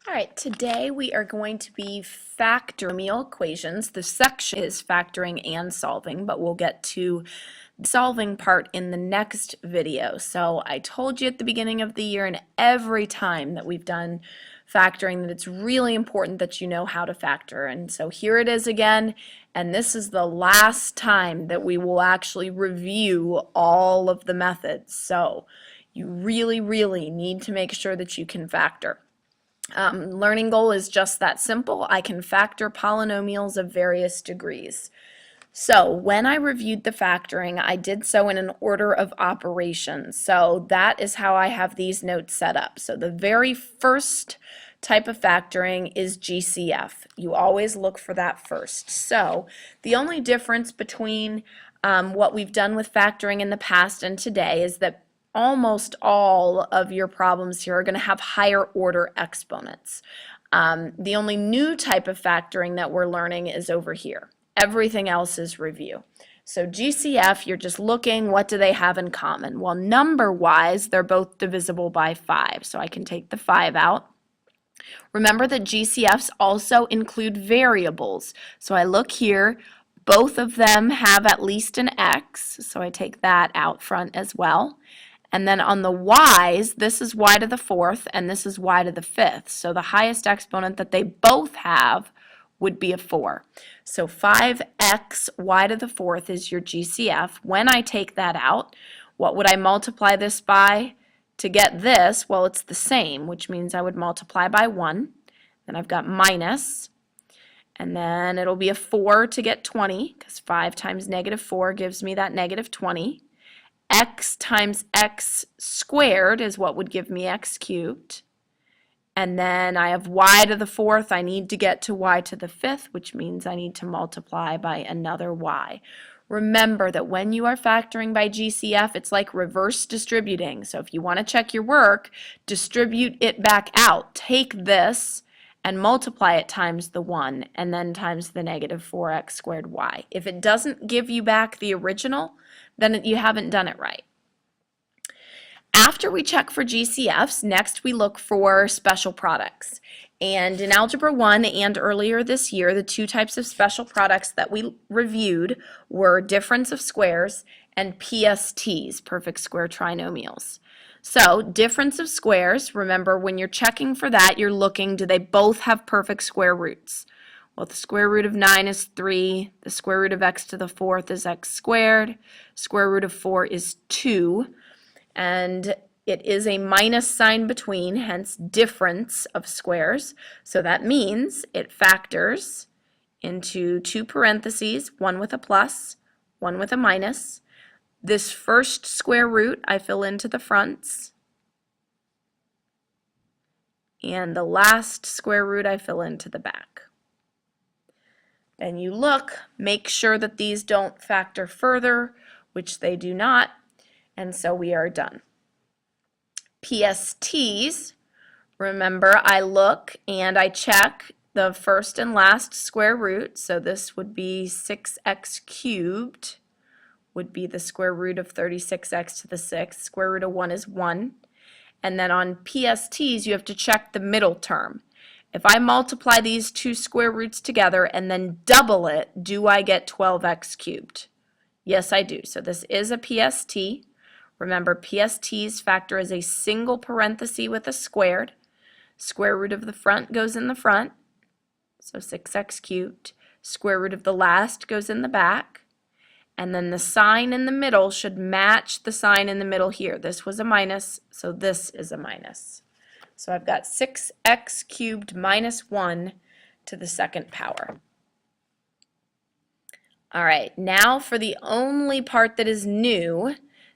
All right, today we are going to be factoring equations. The section is factoring and solving, but we'll get to the solving part in the next video. So I told you at the beginning of the year and every time that we've done factoring that it's really important that you know how to factor. And so here it is again, and this is the last time that we will actually review all of the methods. So you really need to make sure that you can factor. Learning goal is just that simple. I can factor polynomials of various degrees. So when I reviewed the factoring, I did so in an order of operations. So that is how I have these notes set up. So the very first type of factoring is GCF. You always look for that first. So the only difference between what we've done with factoring in the past and today is that almost all of your problems here are going to have higher order exponents. The only new type of factoring that we're learning is over here. Everything else is review. So GCF, you're just looking, what do they have in common? Well, number-wise, they're both divisible by 5, so I can take the 5 out. Remember that GCFs also include variables. So I look here, both of them have at least an x, so I take that out front as well. And then on the y's, this is y to the 4th and this is y to the 5th. So the highest exponent that they both have would be a 4. So 5x y to the 4th is your GCF. When I take that out, what would I multiply this by to get this? Well, it's the same, which means I would multiply by 1. Then I've got minus, and then it'll be a 4 to get 20, because 5 times negative 4 gives me that negative 20. X times x squared is what would give me x cubed. And then I have y to the 4th. I need to get to y to the 5th, which means I need to multiply by another y. Remember that when you are factoring by GCF, it's like reverse distributing. So if you want to check your work, distribute it back out. Take this and multiply it times the 1 and then times the negative 4x squared y. If it doesn't give you back the original, then you haven't done it right. After we check for GCFs, next we look for special products. And in Algebra 1 and earlier this year, the two types of special products that we reviewed were difference of squares and PSTs, perfect square trinomials. So difference of squares, remember when you're checking for that, you're looking, do they both have perfect square roots? Well, the square root of 9 is 3. The square root of x to the 4th is x squared. Square root of 4 is 2. And it is a minus sign between, hence difference of squares. So that means it factors into two parentheses, one with a plus, one with a minus. This first square root I fill into the fronts. And the last square root I fill into the back. And you look, make sure that these don't factor further, which they do not, and so we are done. PSTs, remember I look and I check the first and last square root, so this would be 6x cubed, would be the square root of 36x to the 6th. Square root of 1 is 1. And then on PSTs, you have to check the middle term. If I multiply these two square roots together and then double it, do I get 12x cubed? Yes, I do. So this is a PST. Remember, PSTs factor as a single parenthesis with a squared. Square root of the front goes in the front, so 6x cubed. Square root of the last goes in the back. And then the sign in the middle should match the sign in the middle here. This was a minus, so this is a minus. So I've got 6x cubed minus 1 to the 2nd power. All right, now for the only part that is new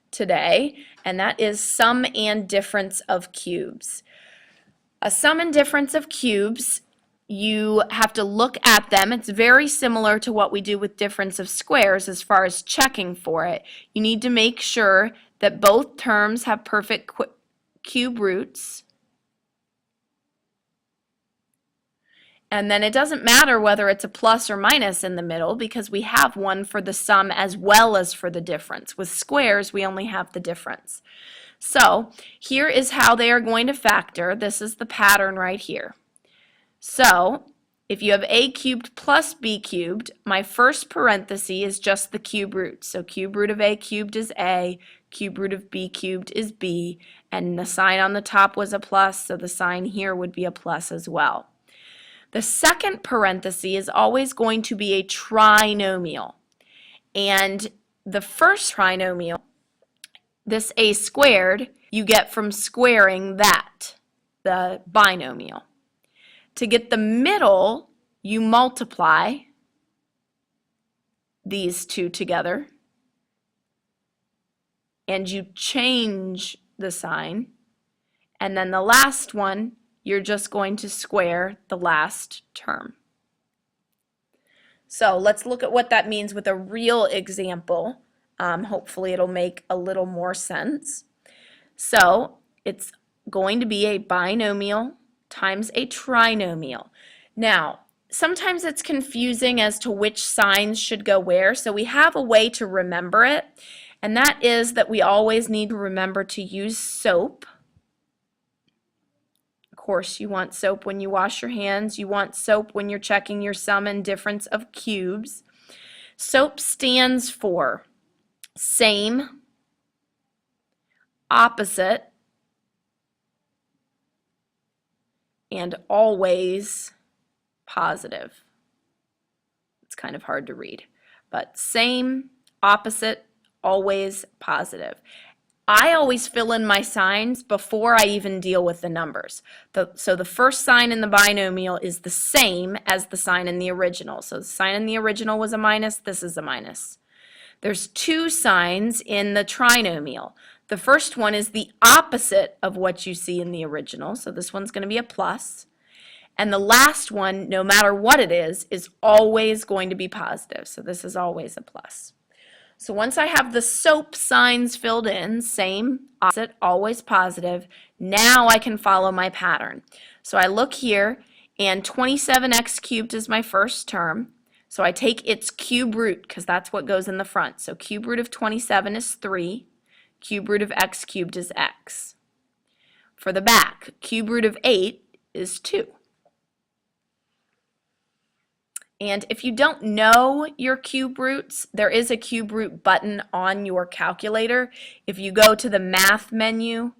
today, and that is sum and difference of cubes. A sum and difference of cubes, you have to look at them. It's very similar to what we do with difference of squares as far as checking for it. You need to make sure that both terms have perfect cube roots. And then it doesn't matter whether it's a plus or minus in the middle because we have one for the sum as well as for the difference. With squares, we only have the difference. So here is how they are going to factor. This is the pattern right here. So if you have a cubed plus b cubed, my first parenthesis is just the cube root. So cube root of a cubed is a, cube root of b cubed is b, and the sign on the top was a plus, so the sign here would be a plus as well. The second parenthesis is always going to be a trinomial. And the first trinomial, this a squared, you get from squaring that, the binomial. To get the middle, you multiply these two together, and you change the sign. And then the last one, you're just going to square the last term. So let's look at what that means with a real example. Hopefully it'll make a little more sense. So it's going to be a binomial times a trinomial. Now, sometimes it's confusing as to which signs should go where, so we have a way to remember it, and that is that we always need to remember to use soap. Of course, you want soap when you wash your hands. You want soap when you're checking your sum and difference of cubes. Soap stands for same, opposite, and always positive. It's kind of hard to read, but same, opposite, always positive. I always fill in my signs before I even deal with the numbers. So the first sign in the binomial is the same as the sign in the original. So the sign in the original was a minus, this is a minus. There's two signs in the trinomial. The first one is the opposite of what you see in the original, so this one's going to be a plus. And the last one, no matter what it is always going to be positive, so this is always a plus. So once I have the soap signs filled in, same, opposite, always positive, now I can follow my pattern. So I look here, and 27x cubed is my first term. So I take its cube root, because that's what goes in the front. So cube root of 27 is 3. Cube root of x cubed is x. For the back, cube root of 8 is 2. And if you don't know your cube roots, there is a cube root button on your calculator. If you go to the math menu,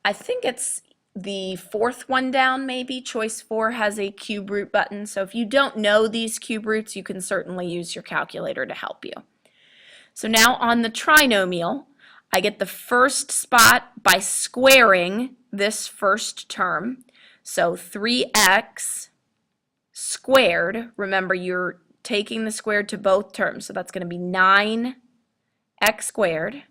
I think it's the fourth one down maybe, choice 4 has a cube root button. So if you don't know these cube roots, you can certainly use your calculator to help you. So now on the trinomial, I get the first spot by squaring this first term. So 3x squared, remember you're taking the squared to both terms, so that's going to be 9x squared.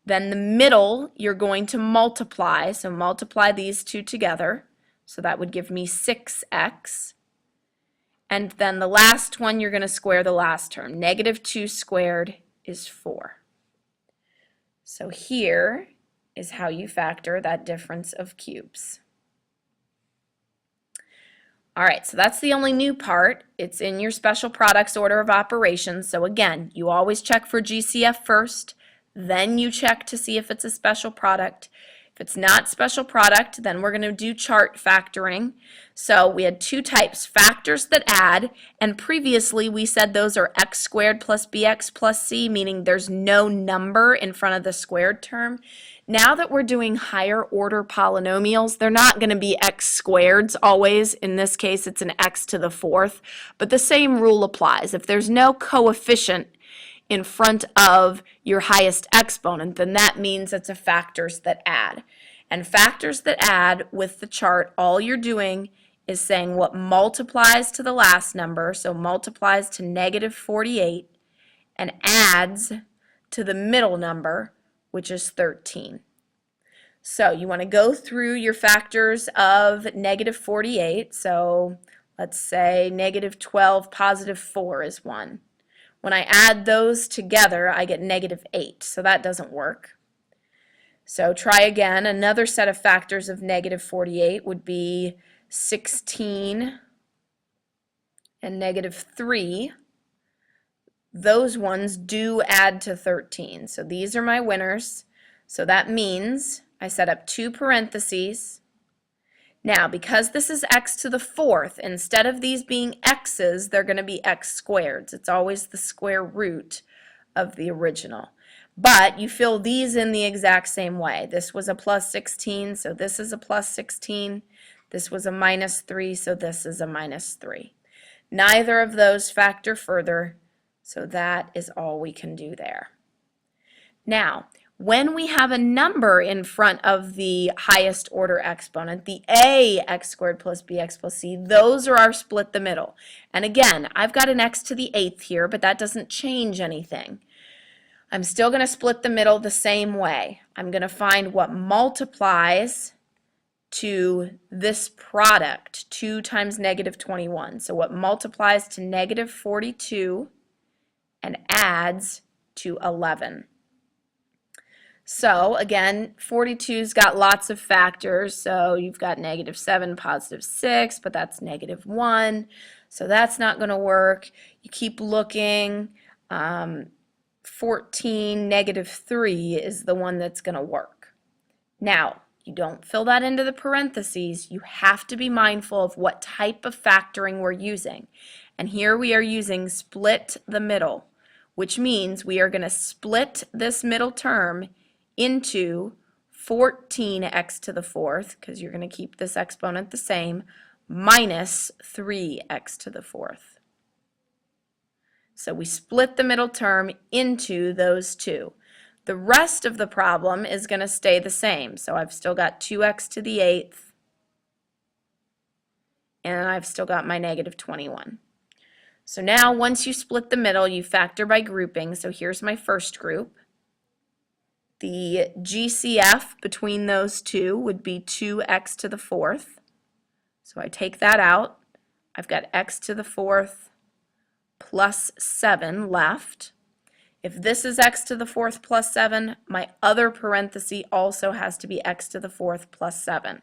Then the middle you're going to multiply, so multiply these two together, so that would give me 6x. And then the last one you're going to square the last term. Negative 2 squared is 4. So here is how you factor that difference of cubes. All right, so that's the only new part. It's in your special products order of operations. So again, you always check for GCF first, then you check to see if it's a special product. If it's not special product, then we're going to do chart factoring. So we had two types, factors that add, and previously we said those are x squared plus bx plus c, meaning there's no number in front of the squared term. Now that we're doing higher order polynomials, they're not going to be x squareds always. In this case, it's an x to the fourth, but the same rule applies. If there's no coefficient in front of your highest exponent, then that means it's a factors that add. And factors that add with the chart, all you're doing is saying what multiplies to the last number, so multiplies to negative 48, and adds to the middle number, which is 13. So you want to go through your factors of negative 48. So let's say negative 12, positive 4 is 1. When I add those together, I get negative 8. So that doesn't work. So try again. Another set of factors of negative 48 would be 16 and negative 3. Those ones do add to 13. So these are my winners. So that means I set up two parentheses, Now, because this is x to the fourth, instead of these being x's, they're going to be x squareds. It's always the square root of the original. But you fill these in the exact same way. This was a plus 16, so this is a plus 16. This was a minus 3, so this is a minus 3. Neither of those factor further, so that is all we can do there. Now, when we have a number in front of the highest order exponent, the a x squared plus bx plus c, those are our split the middle. And again, I've got an x to the 8th here, but that doesn't change anything. I'm still going to split the middle the same way. I'm going to find what multiplies to this product, 2 times negative 21. So what multiplies to negative 42 and adds to 11. So again, 42's got lots of factors, so you've got negative 7, positive 6, but that's negative 1, so that's not going to work. You keep looking. 14, negative 3 is the one that's going to work. Now, you don't fill that into the parentheses. You have to be mindful of what type of factoring we're using. And here we are using split the middle, which means we are going to split this middle term into 14x to the fourth, because you're going to keep this exponent the same, minus 3x to the fourth. So we split the middle term into those two. The rest of the problem is going to stay the same. So I've still got 2x to the 8th, and I've still got my negative 21. So now once you split the middle, you factor by grouping. So here's my first group. The GCF between those two would be 2x to the fourth. So I take that out. I've got x to the fourth plus 7 left. If this is x to the fourth plus 7, my other parenthesis also has to be x to the fourth plus 7.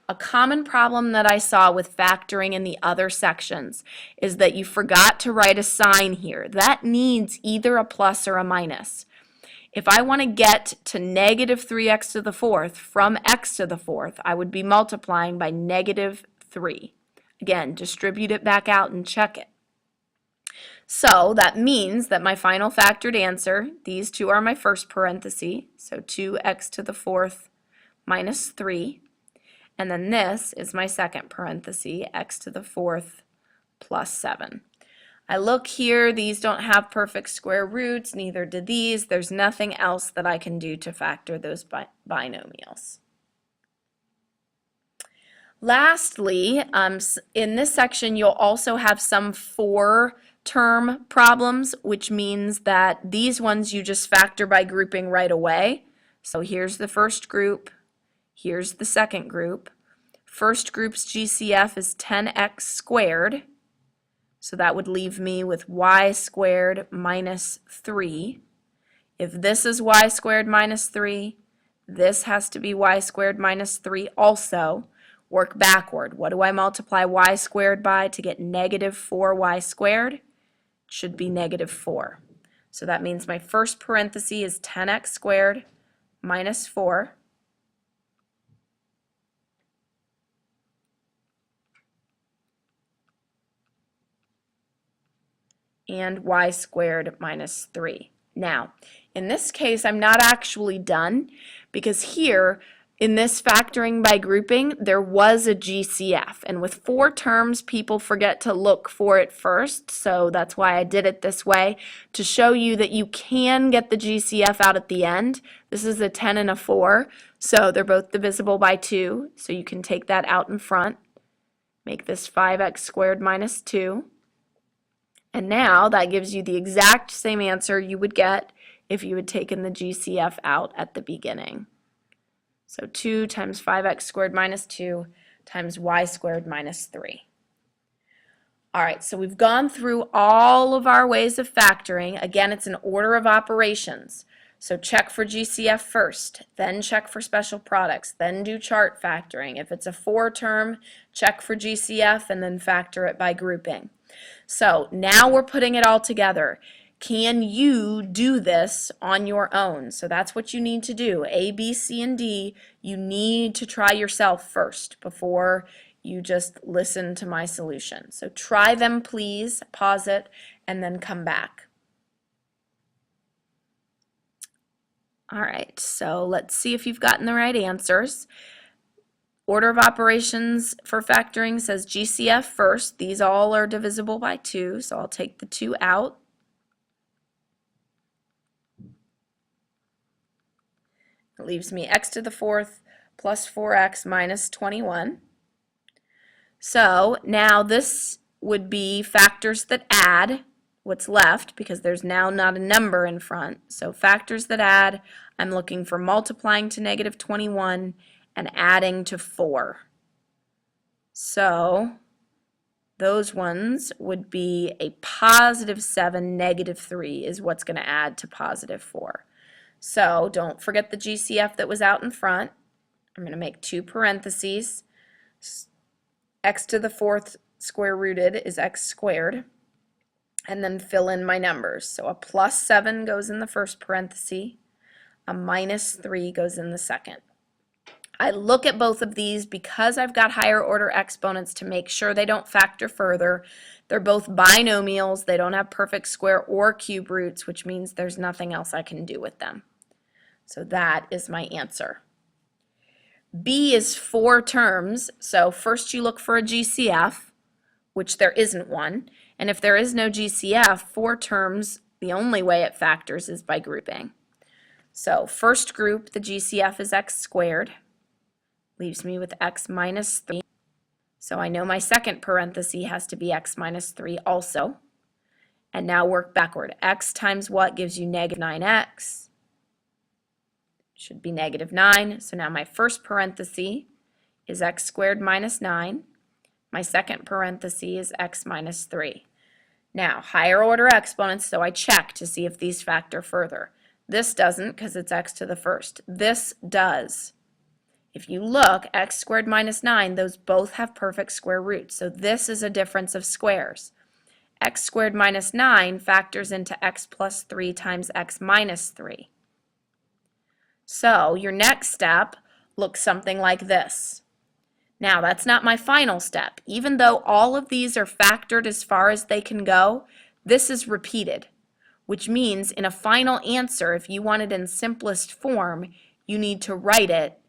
A common problem that I saw with factoring in the other sections is that you forgot to write a sign here. That needs either a plus or a minus. If I want to get to negative 3x to the fourth from x to the fourth, I would be multiplying by negative 3. Again, distribute it back out and check it. So that means that my final factored answer, these two are my first parenthesis, so 2x to the fourth minus 3, and then this is my second parenthesis, x to the fourth plus 7. I look here, these don't have perfect square roots, neither do these. There's nothing else that I can do to factor those binomials. Lastly, in this section, you'll also have some four-term problems, which means that these ones you just factor by grouping right away. So here's the first group, here's the second group. First group's GCF is 10x squared. So that would leave me with y squared minus 3. If this is y squared minus 3, this has to be y squared minus 3 also. Work backward. What do I multiply y squared by to get negative 4y squared? It should be negative 4. So that means my first parenthesis is 10x squared minus 4. And y squared minus 3. Now, in this case, I'm not actually done because here, in this factoring by grouping, there was a GCF. And with four terms, people forget to look for it first. So that's why I did it this way, to show you that you can get the GCF out at the end. This is a 10 and a 4, so they're both divisible by 2. So you can take that out in front. Make this 5x squared minus 2. And now that gives you the exact same answer you would get if you had taken the GCF out at the beginning. So 2 times 5x squared minus 2 times y squared minus 3. All right, so we've gone through all of our ways of factoring. Again, it's an order of operations. So check for GCF first, then check for special products, then do chart factoring. If it's a 4-term, check for GCF and then factor it by grouping. So now we're putting it all together. Can you do this on your own? So that's what you need to do. A, B, C, and D, you need to try yourself first before you just listen to my solution. So try them, please, pause it, and then come back. All right, so let's see if you've gotten the right answers. Order of operations for factoring says GCF first. These all are divisible by 2, so I'll take the 2 out. It leaves me x to the 4th plus 4x minus 21. So now this would be factors that add what's left because there's now not a number in front. So factors that add, I'm looking for multiplying to negative 21 and adding to 4. So those ones would be a positive 7, negative 3 is what's going to add to positive 4. So don't forget the GCF that was out in front. I'm going to make 2 parentheses. X to the 4th square rooted is x squared. And then fill in my numbers. So a plus 7 goes in the first parenthesis. A minus 3 goes in the second. I look at both of these because I've got higher order exponents to make sure they don't factor further. They're both binomials. They don't have perfect square or cube roots, which means there's nothing else I can do with them. So that is my answer. B is 4 terms, so first you look for a GCF, which there isn't one, and if there is no GCF, 4 terms, the only way it factors is by grouping. So first group, the GCF is x squared, leaves me with x minus 3, so I know my second parenthesis has to be x minus 3 also, and now work backward. X times what gives you negative 9x? Should be negative 9. So now my first parenthesis is x squared minus 9. My second parenthesis is x minus 3. Now, higher order exponents, so I check to see if these factor further. This doesn't because it's x to the first. This does. If you look, x squared minus 9, those both have perfect square roots. So this is a difference of squares. X squared minus 9 factors into x plus 3 times x minus 3. So your next step looks something like this. Now that's not my final step. Even though all of these are factored as far as they can go, this is repeated, which means in a final answer, if you want it in simplest form, you need to write it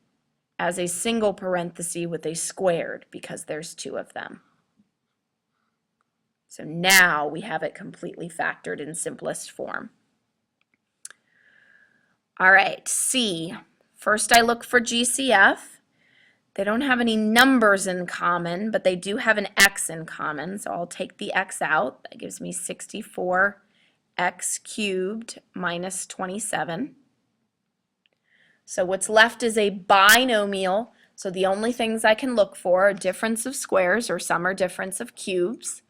as a single parenthesis with a squared because there's 2 of them. So now we have it completely factored in simplest form. All right, C. First I look for GCF. They don't have any numbers in common, but they do have an x in common, so I'll take the x out. That gives me 64x cubed minus 27. So what's left is a binomial, so the only things I can look for are difference of squares, or some are difference of cubes.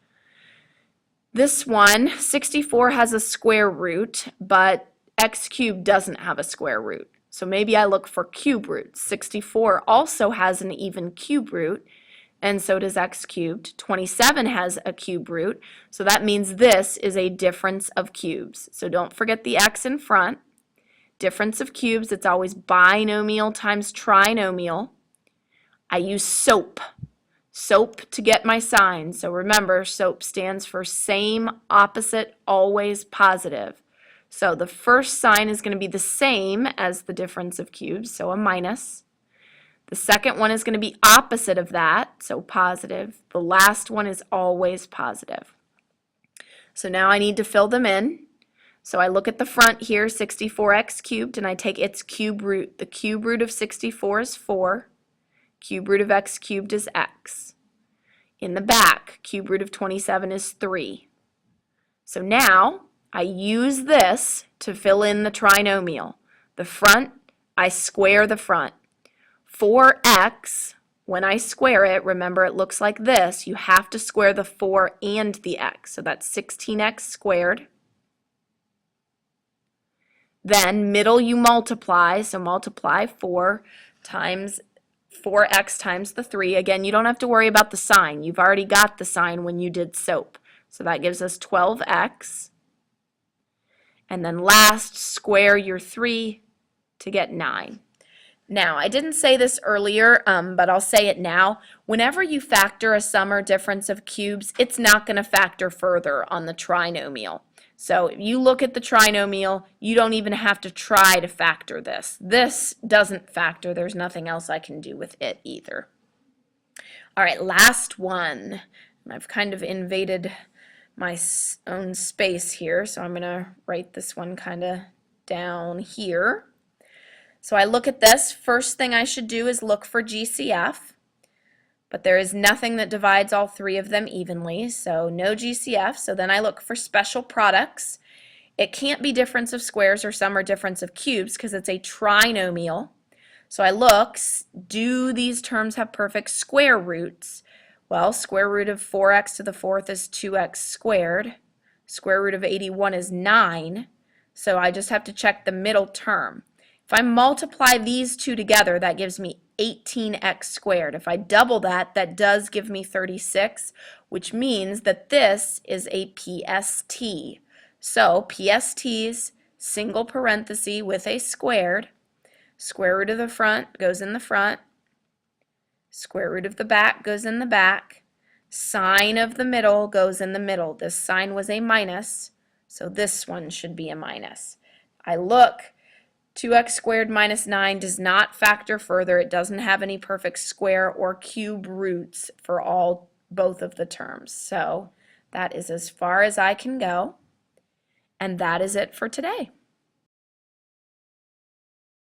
This one, 64, has a square root, but x cubed doesn't have a square root. So maybe I look for cube roots. 64 also has an even cube root, and so does x cubed. 27 has a cube root, so that means this is a difference of cubes. So don't forget the x in front. Difference of cubes, it's always binomial times trinomial. I use SOAP. SOAP to get my sign. So remember, SOAP stands for same, opposite, always positive. So the first sign is going to be the same as the difference of cubes, so a minus. The second one is going to be opposite of that, so positive. The last one is always positive. So now I need to fill them in. So I look at the front here, 64x cubed, and I take its cube root. The cube root of 64 is 4. Cube root of x cubed is x. In the back, cube root of 27 is 3. So now I use this to fill in the trinomial. The front, I square the front. 4x, when I square it, remember it looks like this. You have to square the 4 and the x. So that's 16x squared. Then middle you multiply, so multiply 4 times 4x times the 3. Again, you don't have to worry about the sign. You've already got the sign when you did SOAP. So that gives us 12x. And then last, square your 3 to get 9. Now, I didn't say this earlier, but I'll say it now. Whenever you factor a sum or difference of cubes, it's not going to factor further on the trinomial. So if you look at the trinomial, you don't even have to try to factor this. This doesn't factor. There's nothing else I can do with it either. All right, last one. I've kind of invaded my own space here, so I'm going to write this one kind of down here. So I look at this. First thing I should do is look for GCF, but there is nothing that divides all 3 of them evenly, so no GCF. So then I look for special products. It can't be difference of squares or sum or difference of cubes because it's a trinomial. So I look, do these terms have perfect square roots? Well, square root of 4x to the 4th is 2x squared. Square root of 81 is 9. So I just have to check the middle term. If I multiply these two together, that gives me 18x squared. If I double that, that does give me 36, which means that this is a PST. So PST's single parenthesis with a squared. Square root of the front goes in the front. Square root of the back goes in the back. Sign of the middle goes in the middle. This sign was a minus, so this one should be a minus. I look. 2x squared minus 9 does not factor further. It doesn't have any perfect square or cube roots for both of the terms. So that is as far as I can go. And that is it for today.